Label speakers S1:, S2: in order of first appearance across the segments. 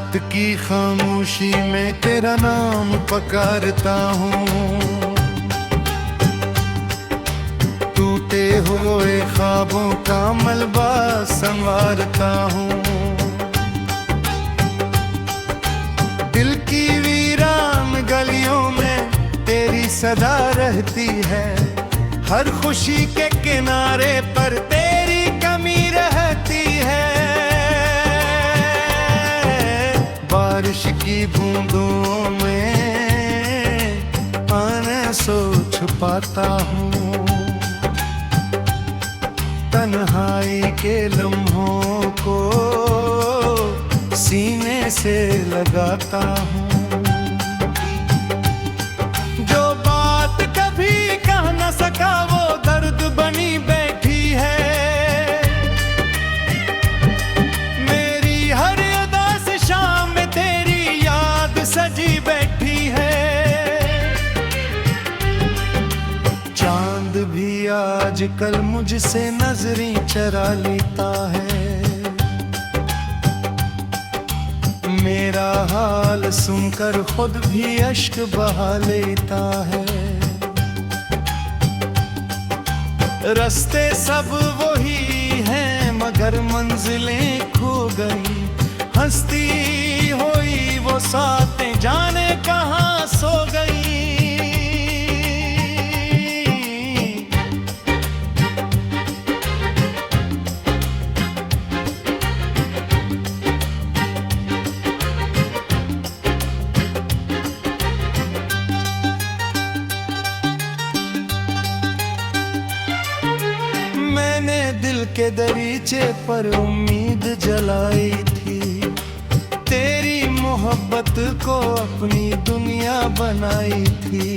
S1: रात की खामोशी में तेरा नाम पुकारता हूँ, टूटे हुए ख्वाबों का मलबा संवारता हूँ। दिल की वीरान गलियों में तेरी सदा रहती है, हर खुशी के किनारे पर तेरी कमी रहती है। बारिश की बूंदों में आने सो छुपाता हूँ, तन्हाई के लम्हों को सीने से लगाता हूँ। जो बात कभी कह न सका वो दर्द बनी बैठी है, मेरी हर उदास शाम में तेरी याद सजी बैठी है। चांद भी आजकल मुझसे नजरें चरा लेता है, मेरा हाल सुनकर खुद भी अश्क बहा लेता है। रास्ते सब वही हैं मगर मंजिलें खो गई, हंसती हुई वो साथें जाने कहाँ सो गई। दिल के दरीचे पर उम्मीद जलाई थी, तेरी मोहब्बत को अपनी दुनिया बनाई थी।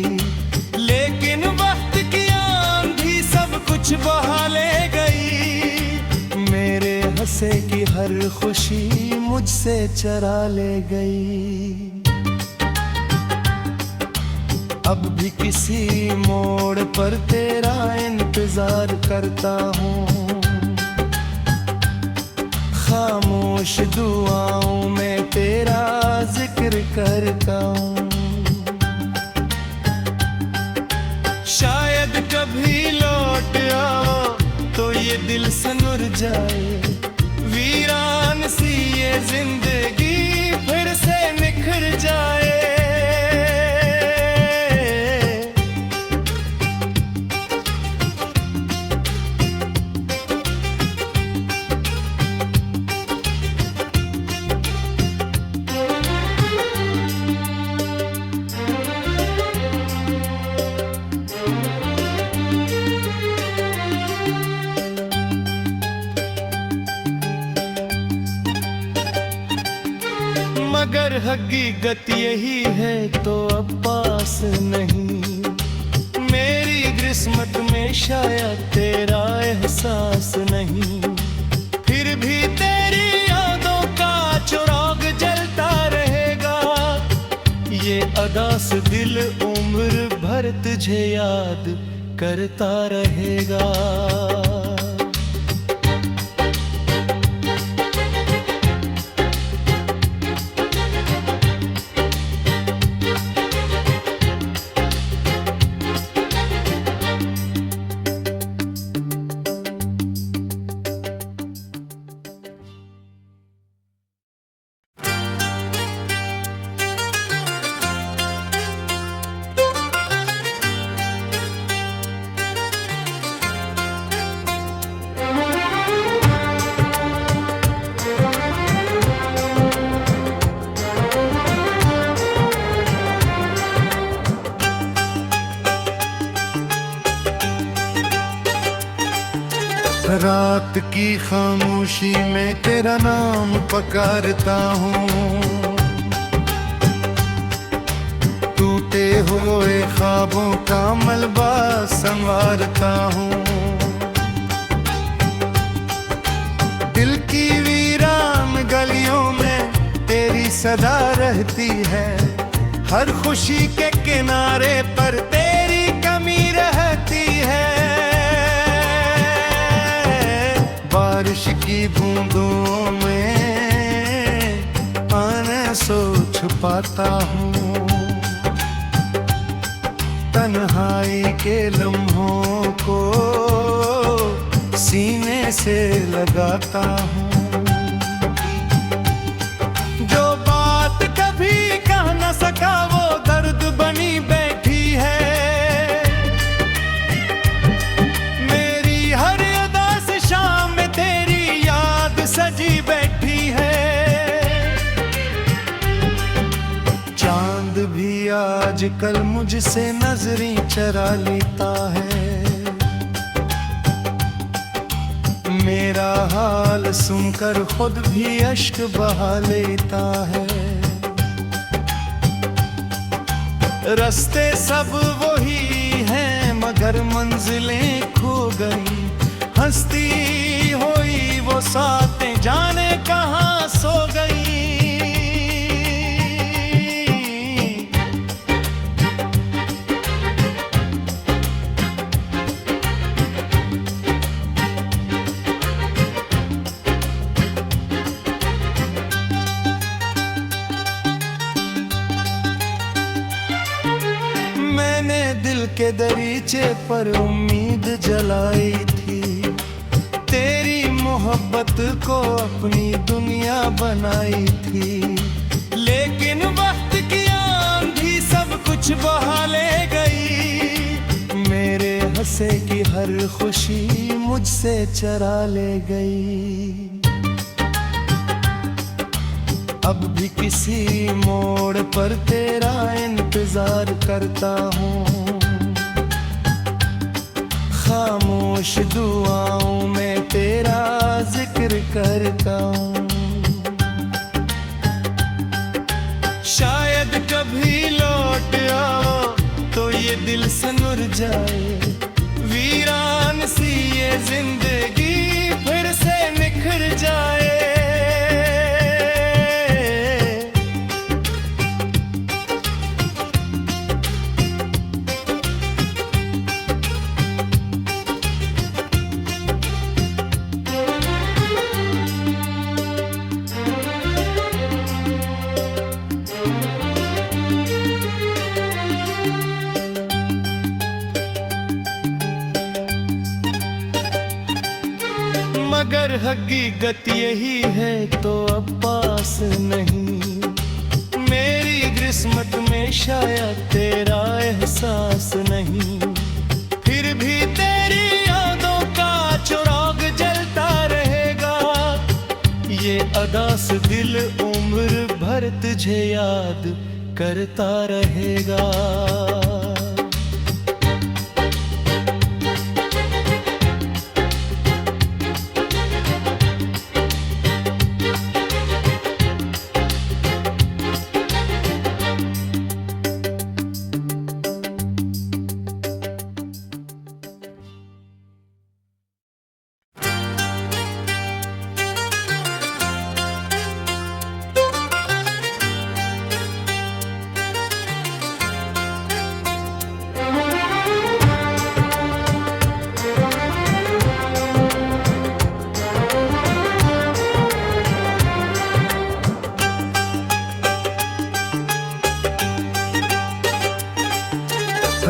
S1: लेकिन वक्त की आंधी सब कुछ बहा ले गई, मेरे हंसे की हर खुशी मुझसे चरा ले गई। अब भी किसी मोड़ पर तेरा इंतजार करता हूँ, खामोश दुआओं में तेरा जिक्र करता हूँ। शायद कभी लौट आओ तो ये दिल सनुर जाए, वीरान सी ये जिंदगी फिर से निखर जाए। मगर हकीकत यही है तो अब पास नहीं, मेरी किस्मत में शायद तेरा एहसास नहीं। फिर भी तेरी यादों का चिराग जलता रहेगा, ये अदा से दिल उम्र भर तुझे याद करता रहेगा। रात की खामोशी में तेरा नाम पुकारता हूँ, टूटे हुए ख्वाबों का मलबा संवारता हूँ। दिल की वीरान गलियों में तेरी सदा रहती है, हर खुशी के किनारे पर तेरी कमी रहती है। बारिश की बूंदों में आने सोच पाता हूँ। तन्हाई के लम्हों को सीने से लगाता हूँ। जो बात कभी कह न सका वो दर्द बनी बैठी है। मेरी हर अदा से शाम में तेरी याद सजी बैठी है। चांद भी आजकल मुझसे नजरें चरा लेता है। मेरा हाल सुनकर खुद भी अश्क बहा लेता है। रास्ते सब वही हैं मगर मंजिलें खो गई। हंसती हुई वो साथें जाने कहाँ सो गई। मैंने दिल के दरीचे पर उम्मीद जलाई थी। तेरी मोहब्बत को अपनी दुनिया बनाई थी। लेकिन वक्त की आंधी सब कुछ बहा ले गई। मेरे हंसे की हर खुशी मुझसे चरा ले गई। अब भी किसी मोड़ पर तेरा इंतजार करता हूँ। खामोश दुआओं में तेरा जिक्र करता हूँ। शायद कभी लौट आओ तो ये दिल सनुर जाए। वीरान सी ये जिंदगी फिर से निखर जाए। मगर हकीकत यही है तो अब पास नहीं। मेरी किस्मत में शायद तेरा एहसास नहीं। फिर भी तेरी यादों का चिराग जलता रहेगा। ये अदा से दिल उम्र भर तुझे याद करता रहेगा।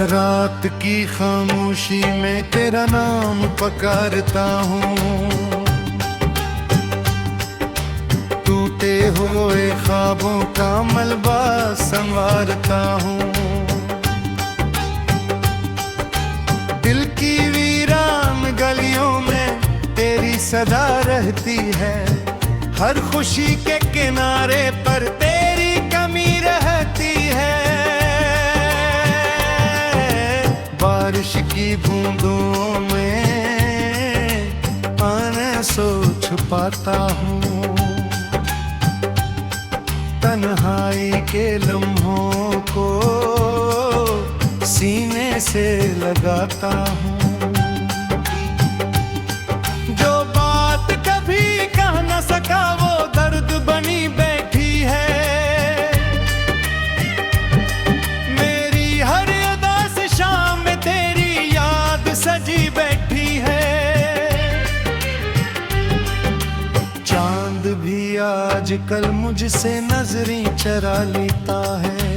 S1: रात की खामोशी में तेरा नाम पुकारता हूँ। टूटे हुए ख्वाबों का मलबा संवारता हूँ। दिल की वीरान गलियों में तेरी सदा रहती है। हर खुशी के किनारे पर तेरी कमी रहती है। बारिश की बूंदों में आने सोच पाता हूँ। तन्हाई के लम्हों को सीने से लगाता हूँ। जो बात कभी कह न सका वो दर्द बनी बैठी है। मेरी हर अदा से शाम में तेरी याद सजी बैठी है। चांद भी आज आजकल मुझसे नजरें चरा लेता है।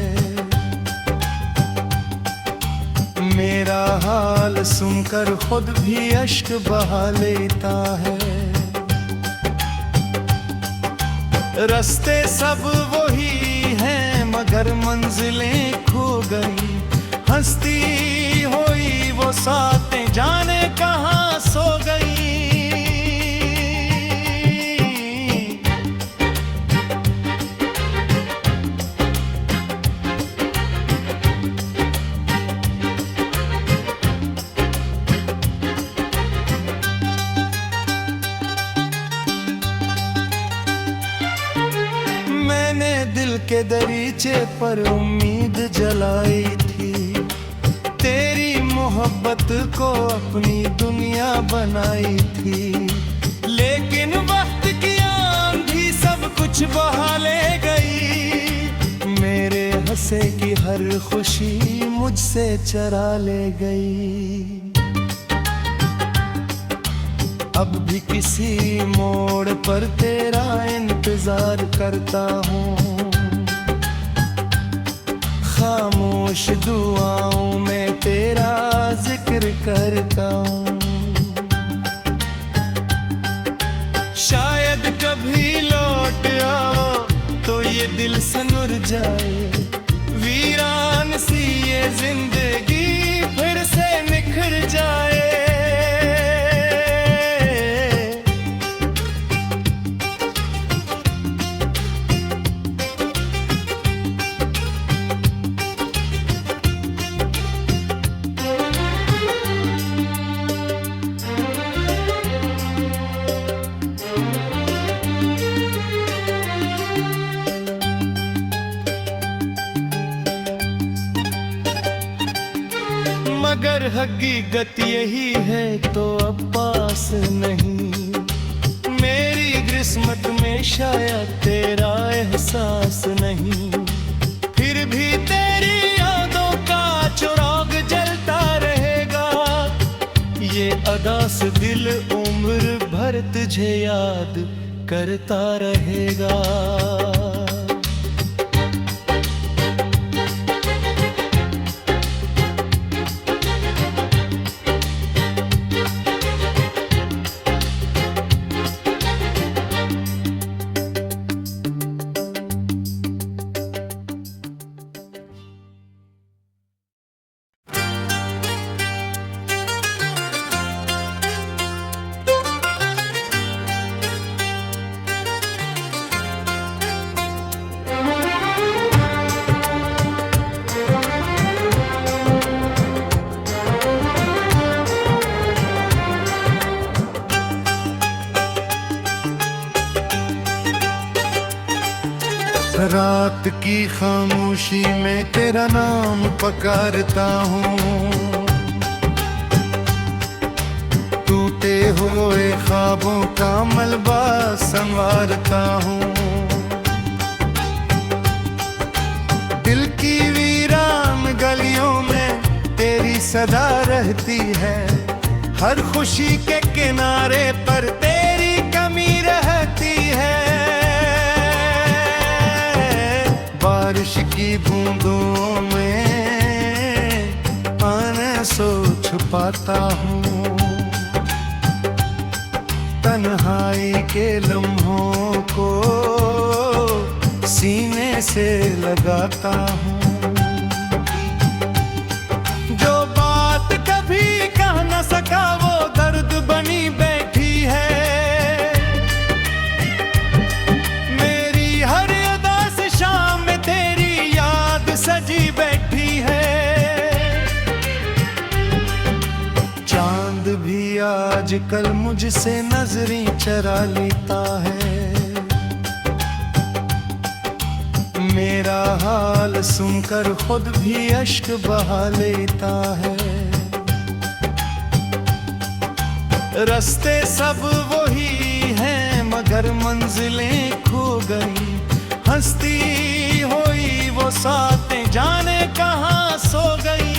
S1: मेरा हाल सुनकर खुद भी अश्क बहा लेता है। रास्ते सब वही हैं मगर मंजिलें खो गई। हंसती हुई वो सातें जाने कहाँ सो गई। मैंने दिल के दरीचे पर उम्मीद जलाई थी। तेरी मोहब्बत को अपनी दुनिया बनाई थी। लेकिन वक्त की आंधी सब कुछ बहा ले गई। मेरे हंसे की हर खुशी मुझसे चरा ले गई। अब भी किसी मोड़ पर तेरा इंतजार करता हूँ। खामोश दुआओं में तेरा जिक्र करता हूँ। शायद कभी लौट आओ तो ये दिल सनुर जाए। वीरान सी ये जिंदगी फिर से निखर जाए। मगर हकीकत यही है तो अब पास नहीं। मेरी किस्मत में शायद तेरा एहसास नहीं। फिर भी तेरी यादों का चिराग जलता रहेगा। ये अदा से दिल उम्र भर तुझे याद करता रहेगा। रात की खामोशी में तेरा नाम पुकारता हूँ। टूटे हुए ख्वाबों का मलबा संवारता हूँ। दिल की वीरान गलियों में तेरी सदा रहती है। हर खुशी के किनारे पर तेरी कमी रहती है। बारिश की बूंदों में आने सो छुपाता हूँ। तन्हाई के लम्हों को सीने से लगाता हूँ। जो बात कभी कह न सका वो दर्द बनी बैठी है। मेरी हर अदा से शाम में तेरी याद सजी बैठी है। चांद भी आजकल मुझसे नजरें चरा लेता है। मेरा हाल सुनकर खुद भी अश्क बहा लेता है। रास्ते सब वही हैं मगर मंजिलें खो गई। हंसती हुई वो सातें जाने कहाँ सो गई।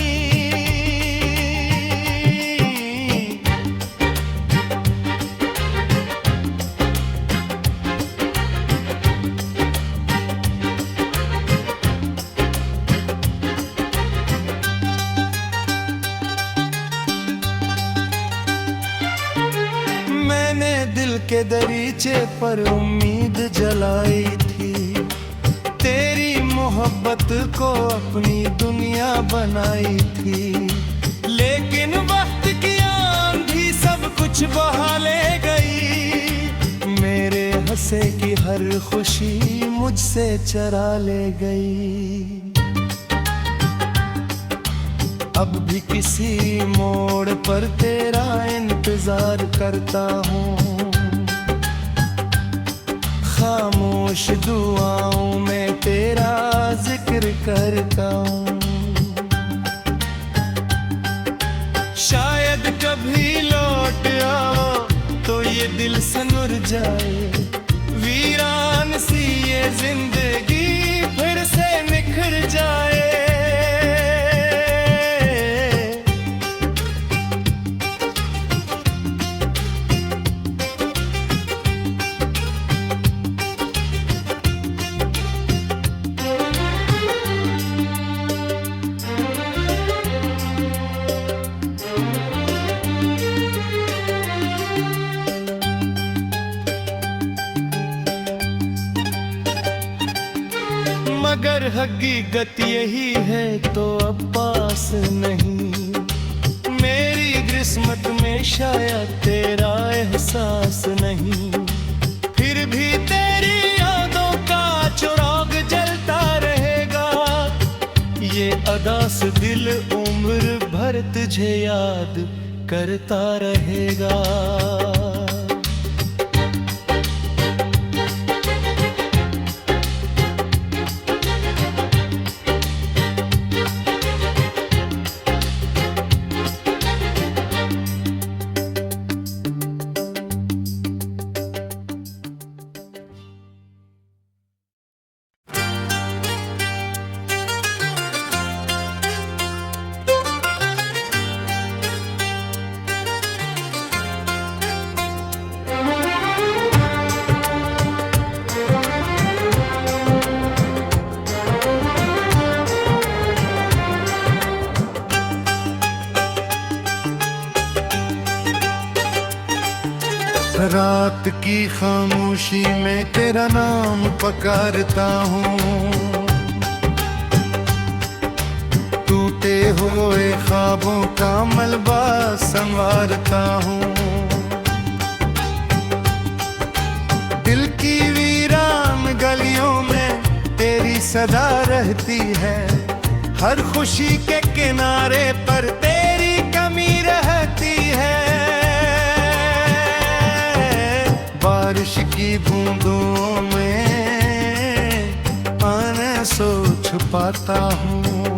S1: दिल के दरीचे पर उम्मीद जलाई थी, तेरी मोहब्बत को अपनी दुनिया बनाई थी। लेकिन वक्त की आंधी सब कुछ बहा ले गई, मेरे हंसे की हर खुशी मुझसे चरा ले गई। अब भी किसी मोड़ पर तेरा इंतजार करता हूँ, खामोश दुआओं में तेरा जिक्र करता हूँ। शायद कभी लौट आओ तो ये दिल सनुर जाए, वीरान सी ये जिंदगी फिर से निखर जाए। मगर हकीकत यही है तो अब पास नहीं, मेरी किस्मत में शायद तेरा एहसास नहीं। फिर भी तेरी यादों का चिराग जलता रहेगा, ये अदा से दिल उम्र भर तुझे याद करता रहेगा। रात की खामोशी में तेरा नाम पुकारता हूँ, टूटे हुए ख्वाबों का मलबा संवारता हूँ। दिल की वीरान गलियों में तेरी सदा रहती है, हर खुशी के किनारे पर तेरी कमी रहती है। बारिश की बूंदों में आने सो छुपाता हूँ,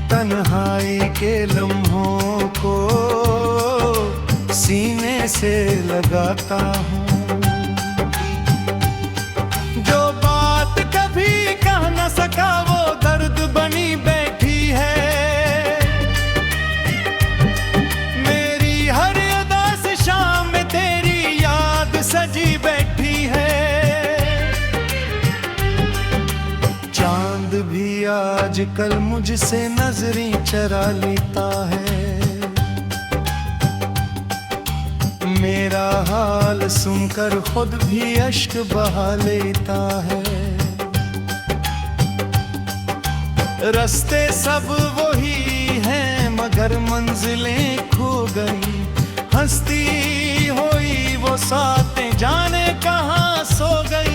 S1: तन्हाई के लम्हों को सीने से लगाता हूँ। जो बात कभी कह न सका वो दर्द बनी बैठी है, मेरी हर उदास शाम में तेरी याद सजी बैठी है। चांद भी आजकल मुझसे नजरें चरा लेता है, मेरा हाल सुनकर खुद भी अश्क बहा लेता है। रास्ते सब वही हैं मगर मंजिलें खो गई, हंसती हुई वो साथें जाने कहाँ सो गई।